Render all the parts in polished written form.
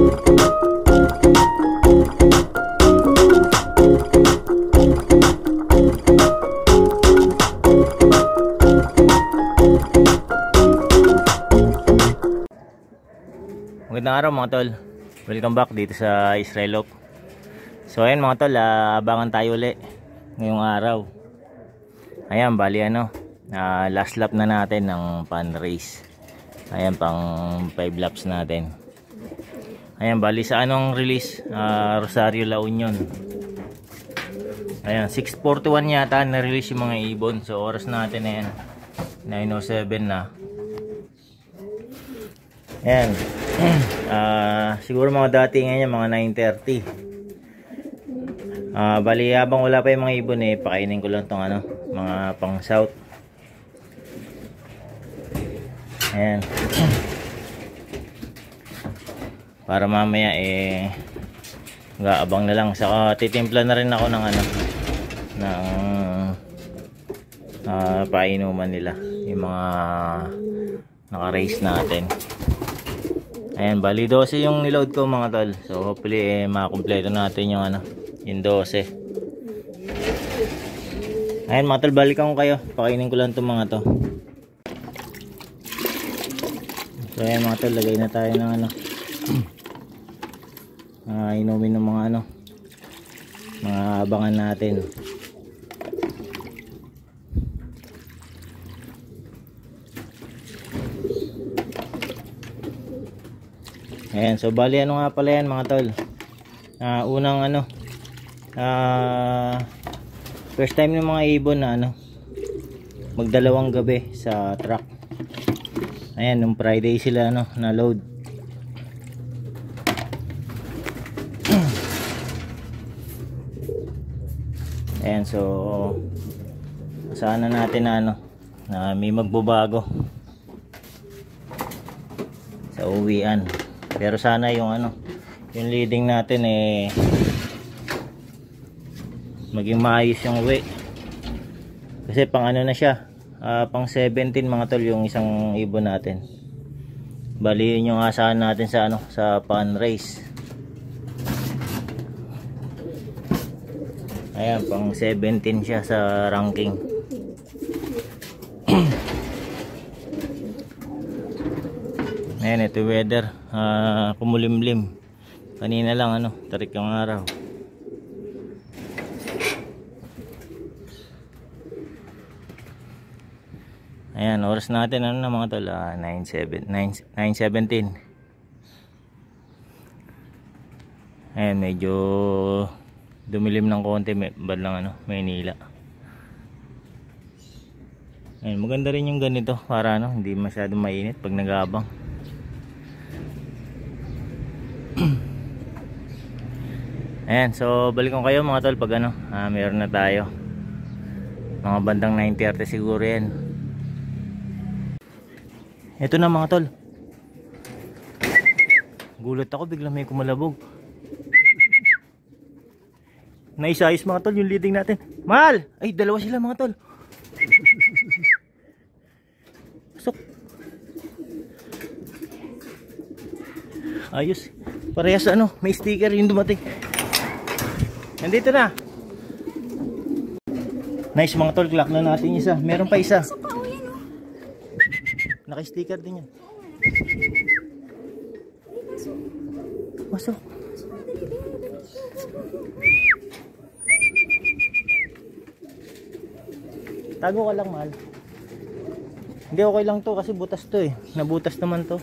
Magandang araw mga tol. Welcome back dito sa Israel Oak. So ayan mga tol, abangan tayo ulit ngayong araw. Ayan, bali last lap na natin ng pan race. Ayan, pang 5 laps natin. Ayan, bali sa anong release? Rosario La Union. Ayan, 6:41 yata na-release yung mga ibon. So oras natin ayan, 9:07 na. Ayan. Siguro mga dating ngayon mga 9:30. Bali habang wala pa yung mga ibon pakainin ko lang tong mga pang south. Ayan. Para mamaya gaabang na lang. Saka titimpla na rin ako ng painuman nila, yung mga naka-race natin. Ayan, bali 12 yung niload ko mga tol. So hopefully makakumpleto natin yung yung 12. Ayan mga tol, balikan ko kayo. Pakainin ko lang itong mga to. So ayan mga tol, lagay na tayo ng inumin ng mga mga abangan natin. Ayan, so bali nga pala yan mga tol. Unang first time ng mga ibon na magdalawang gabi sa truck. Ayan, nung Friday sila na load. Ayan, so sana natin na may magbabago sa uwian. Pero sana yung yung leading natin maging maayos yung uwi. Kasi pang na siya, pang 17 mga tol yung isang ibon natin. Bali yun yung asahan natin sa pan race. Ayan, pang 17 siya sa ranking. Ayan, ito weather, kumulimlim. Kanina lang tarik yung araw. Ayan, oras natin na mga tol, 9:17. Ayan, medyo dumilim ng konti bandang Maynila. Ayan, maganda rin yung ganito para hindi masyadong mainit pag nag-aabang. Ayan, so balik ko kayo mga tol pag meron na tayo. Mga bandang 9:30 siguro yan. Ito na mga tol. Gulat ako, biglang may kumalabog. Naisayos mga tol yung leading natin. Mahal! Ay, dalawa sila mga tol. Pasok. Ayos. Parehas may sticker yung dumating. Nandito na. Nice mga tol, clock na natin isa. Meron pa isa. Naka-sticker din yan. Masok. Tago ka lang, mahal. Hindi, okay lang to kasi butas to Nabutas naman to.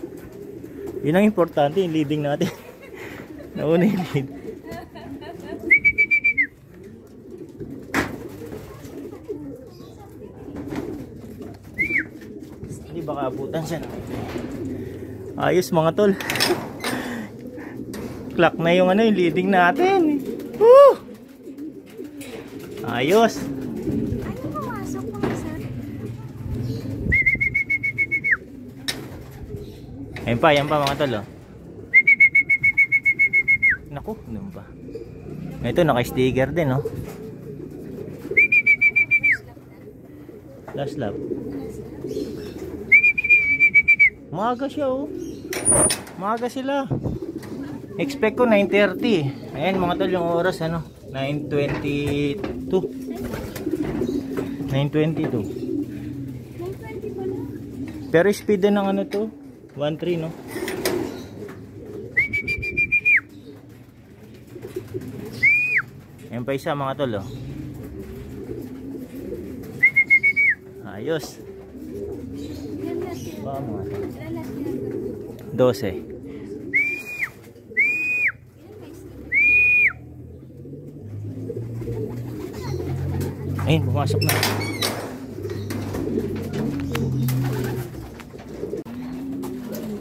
Yun ang importante, yung leading natin. Nauna yung lead. Hindi, baka abutan siya. Ayos mga tol. Clock na yung yung leading natin. Woo! Ayos. Ayan pa mga tol. Naku, ano ba? Ito naka-sticker din Last lap. Maaga siya Maaga sila. Expect ko 9:30. Ayan mga tol, yung oras ano, 9:22. 9:22. Pero speed din ng ano to, 1.3 no. Ayan pa isa mga tol, oh. Ayos. Ba mga tol. 12. Ayun, pumasok na.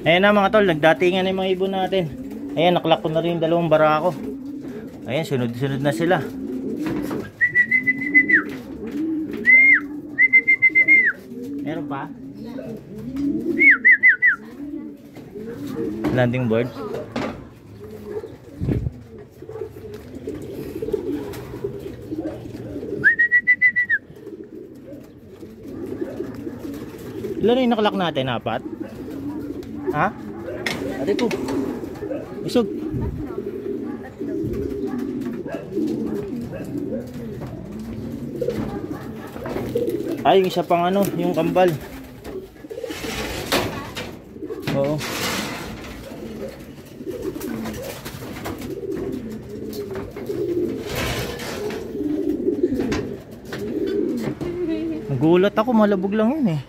Ayan na mga tol, nagdatingan na yung mga ibon natin. Ayan, naklak ko na rin yung dalawang barako. Ayan, sunod-sunod na sila. Meron pa? Landing board. Ilan na yung nakalak natin? 4? Ha? Ate ko. Usog. Ay, yung isa pang ano, yung kambal. Oo. Nagulat ako, malabog lang yun eh.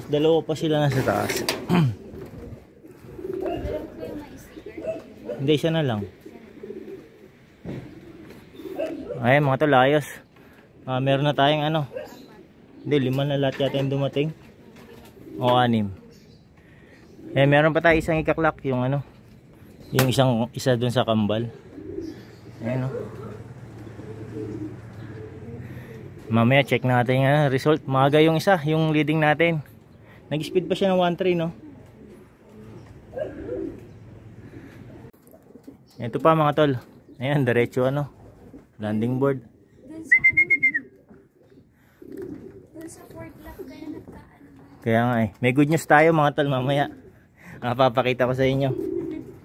Dalawa pa sila nasa taas. Hindi, isa na lang. Ay mga tol, ayos. Meron na tayong ano. Hindi, 5 na lahat yata yung dumating. O 6. Meron pa tayo isang ikaklak, yung ano, yung isa dun sa kambal. Ayan o. Mamaya check natin yung result. Maaga yung isa, yung leading natin. Nag-speed pa siya ng 1.3 no. Ito pa mga tol. Ayan, diretso ano, landing board. Doon sa fourth lap kaya nagkaan. Kaya nga eh. May good news tayo mga tol mamaya. Papakita ko sa inyo.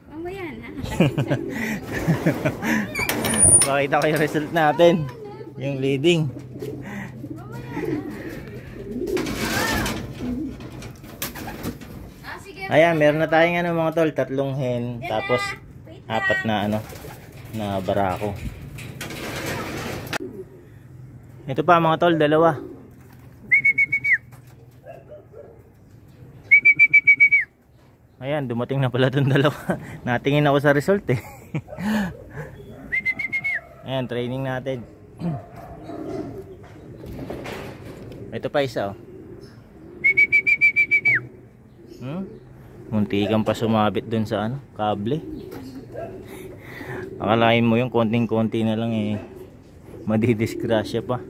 Mamaya na. Pakita ko yung result natin. Yung leading. Ayan, meron na tayong ano mga tol, 3 hen, tapos 4 na ano, na barako. Ito pa mga tol, 2. Ayan, dumating na pala itong 2. Natingin ako sa result eh. Ayan, training natin. Ito pa isa oh. Muntikan pa sumabit dun sa ano, kable. Akalain mo yung konting-konti na lang eh, madidisgrasya pa.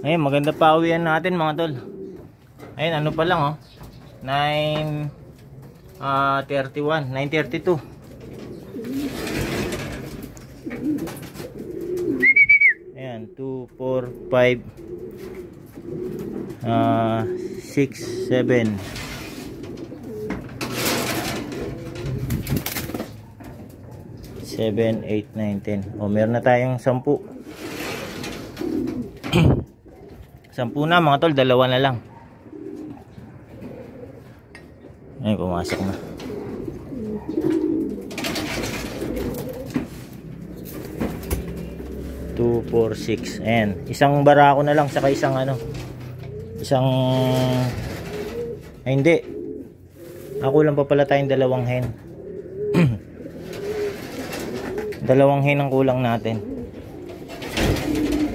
Ayun, maganda pa uwian natin mga tol. Ayun, ano pa lang oh, 9:31, 9:32. Ayan, 2, 4, 5 6, 7 7, 8, 9, 10. O, meron na tayong 10. 10 na mga tol, 2 na lang. Ay, pumasok na. 2, 4, 6. Ayan, isang barako na lang, saka isang ano, ay hindi, ako lang pa pala tayong 2 hen. 2 hen ang kulang natin.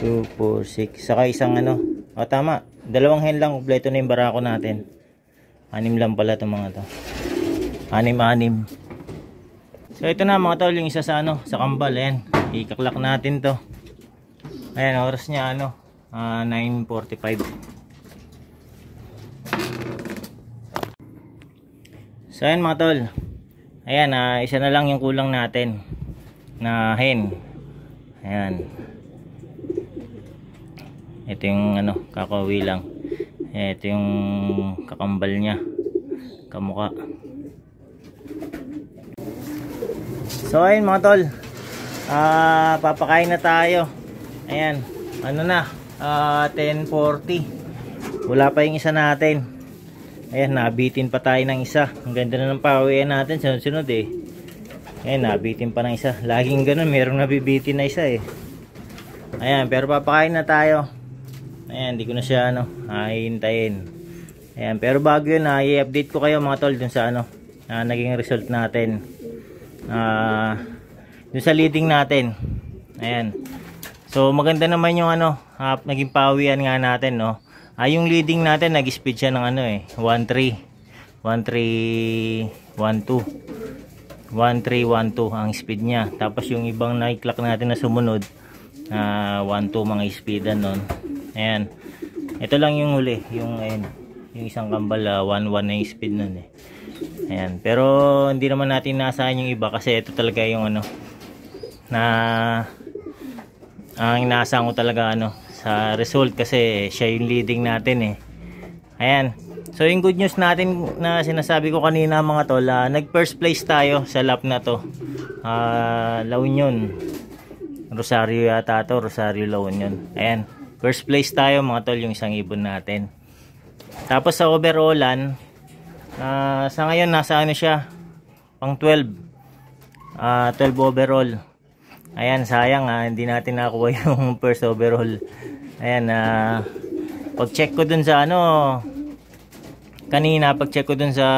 2, 4, 6, saka isang ano, tama, 2 hen lang, kompleto na yung barako natin. 6 lang pala itong mga to, 6. So ito na mga tol, yung isa sa ano, sa kambal. Ayan, ikaklak natin to. Ayan, oras niya ano, 9:45. So ayan mga tol. Ayan, isa na lang yung kulang natin na hen. Ayan. Ito yung ano, kakawi lang. Ito yung kakambal niya. Kamukha. So ayun mga tol. Papakain na tayo. Ayan. Ano na? 10:40. Wala pa yung isa natin. Ayan, nabitin pa tayo ng isa. Ang ganda na ng pawian natin, sunod-sunod eh. Ayan, nabitin pa ng isa. Laging ganun, merong nabibitin na isa eh. Ayan, pero papakain na tayo. Ayan, hindi ko na siya hihintayin. Ayan, pero bago yun, i-update ko kayo mga tol dun sa naging result natin. Dun sa leading natin. Ayan. So maganda naman yung naging pawian nga natin, no. Yung leading natin nag-speed siya ng 1312 ang speed niya. Tapos yung ibang na-clock natin na sumunod 12 mga speedan nun. Ayan. Ito lang yung huli, yung isang kambal 11 na yung speed nun eh. Ayan. Pero hindi naman natin naasahan yung iba kasi ito talaga yung ang inaasahan ko talaga sa result kasi siya yung leading natin eh. Ayan. So yung good news natin na sinasabi ko kanina mga tol, nag first place tayo sa lap na to. La Union. Rosario yata to, Rosario La Union. Ayan. First place tayo mga tol, yung isang ibon natin. Tapos sa overallan, sa ngayon nasa siya? Pang 12. 12 overall. Ayan, sayang hindi natin nakuha yung first overall. Ayan, pag check ko dun sa kanina, pag check ko dun sa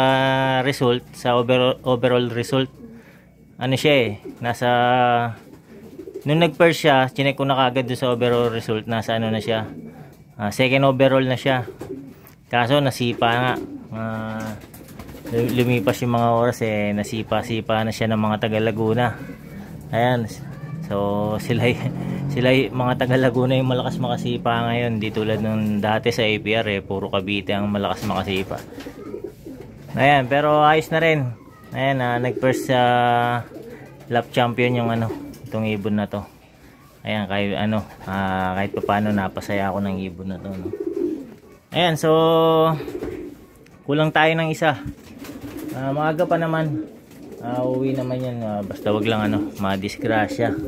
result, sa overall result, siya eh, nasa, nung nag-first siya, chinek ko na kagad dun sa overall result, nasa na siya, second overall na siya. Kaso nasipa nga, lumipas yung mga oras eh, nasipa na siya ng mga taga Laguna. Ayan. So sila mga taga Laguna yung malakas makasipa ngayon, di tulad nung dati sa APR eh, puro Cavite ang malakas makasipa. Ayan, pero ayos na rin. Ayan, nag-first lap champion yung itong ibon na to. Ayan, kahit pa paano napasaya ako ng ibon na to, no? Ayan, so kulang tayo ng isa. Maaga pa naman. Uwi naman yan, basta wag lang madisgrasya.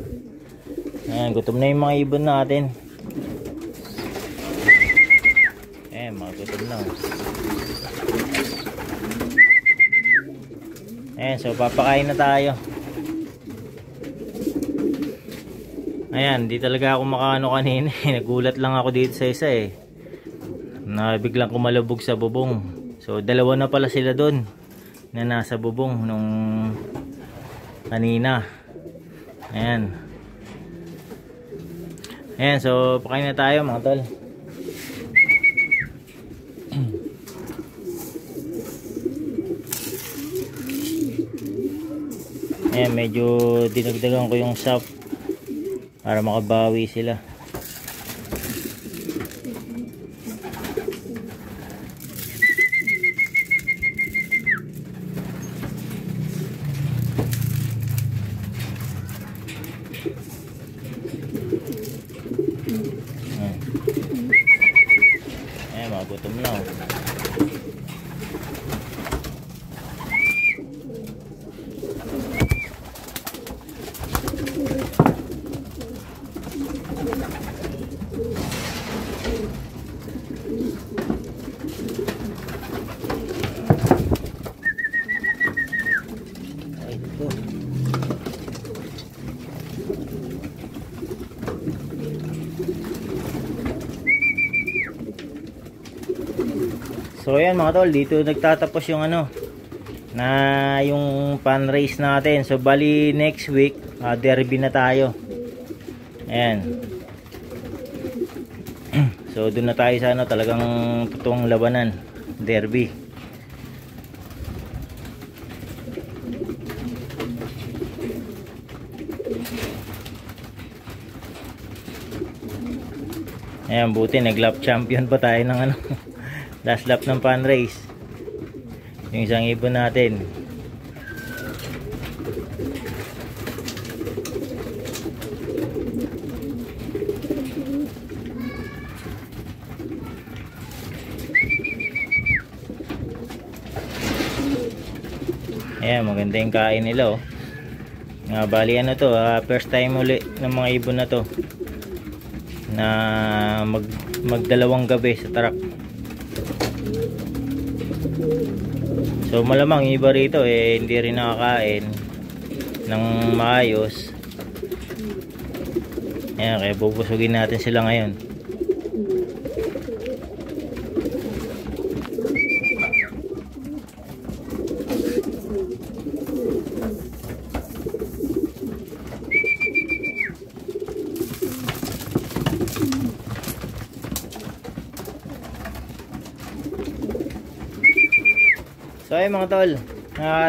Ayan, gutom na yung mga ibon natin. Ayan, mga gutom na. Ayan, so papakain na tayo. Ayan, di talaga ako makaano kanina. Nagulat lang ako dito sa isa eh. Biglang kumalubog sa bubong. So dalawa na pala sila doon na nasa bubong nung kanina. Ayan. Ayan, so pakain na tayo mga tol. Ayan, medyo dinagdagan ko yung sap para makabawi sila. Gutom na. So ayan mga tol, dito nagtatapos yung yung fan race natin. So bali next week derby na tayo. Ayan. So doon na tayo sa talagang totoong labanan, derby. Ayan, buti nag lap champion pa tayo ng last lap ng fan race. yung isang ibon natin. Ayan, maganda yung kain nila, oh. Bali ano to, first time uli ng mga ibon na to na magdalawang gabi sa tarak. So malamang yung iba rito hindi rin nakakain ng maayos. Ayan, kaya bubusugin natin sila ngayon. So ayun mga tol,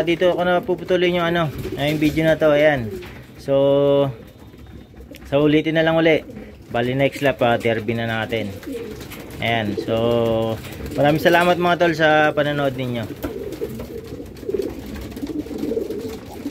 dito ako na puputulin yung yung video na to. Ayan. So ulitin na lang uli. Bali next lap derby na natin. Ayan. So maraming salamat mga tol sa panonood ninyo.